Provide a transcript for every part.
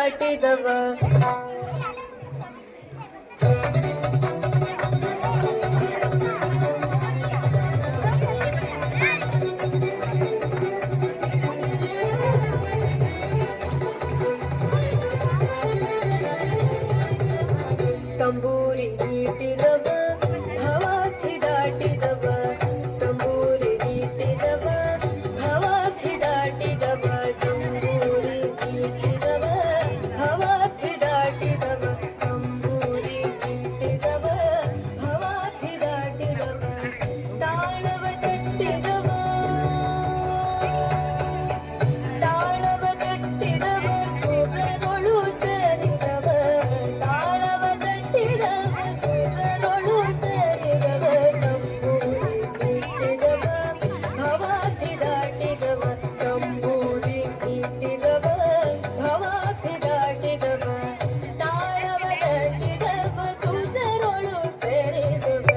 ದಾಟಿದವ ತಂಬೂರಿ ನೀಟಿದವ ಭವಾರ್ಥಿ ದಾಟಿದವ ತಂಬೂರಿ ನೀಟಿದವ ಭವಾರ್ಥಿ ದಾಟಿದವ ತಂಬೂರಿ ನೀಟಿದವ ಭವಾರ್ಥಿ ದಾಟಿದವ ತಂಬೂರಿ ನೀಟಿದವ ಭವಾರ್ಥಿ ದಾಟಿದವ ತಾಳವ ತಟ್ಟಿದವ ತಾಳವ ತಟ್ಟಿದವ ಸುರರೊಳು ಸೇರಿದವ ತಾಳವ ತಟ್ಟಿದವ ಸುರರೊಳು ಸೇರಿದವ ತಂಬೂರಿ ನೀಟಿದವ ಭವಾರ್ಥಿ ದಾಟಿದವ ತಂಬೂರಿ ನೀಟಿದವ ಭವಾರ್ಥಿ ದಾಟಿದವ ತಾಳವ ತಟ್ಟಿದವ ಸುರರೊಳು ಸೇರಿದವ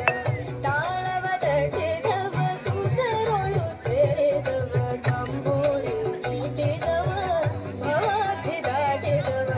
ತಾಳವ ತಟ್ಟಿದವ ಸುರರೊಳು ಸೇರಿದವ ತಂಬೂರಿ ನೀಟಿದವ ಭವಾರ್ಥಿ ದಾಟಿದವ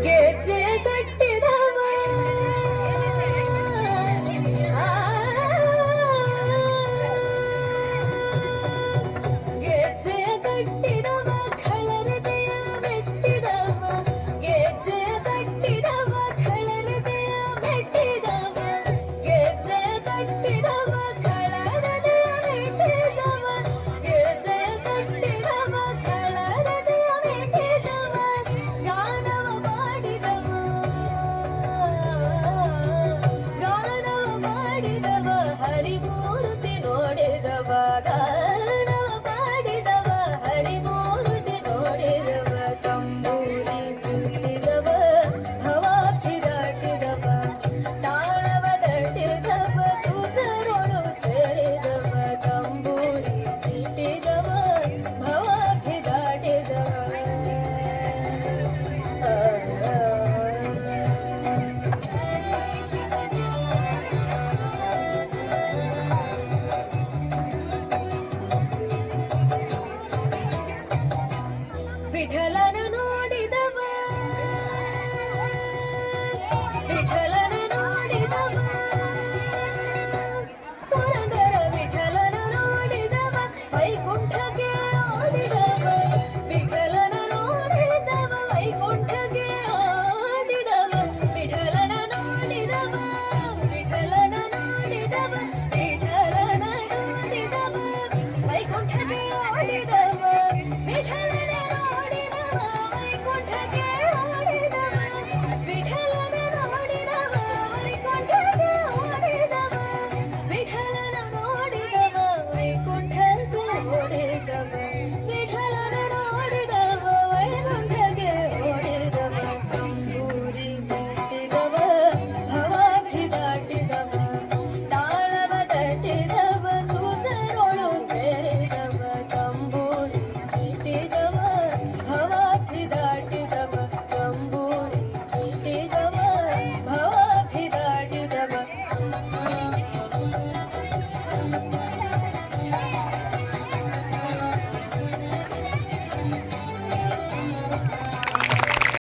ಗೆಜ್ಜೆ ಕಟ್ಟಿ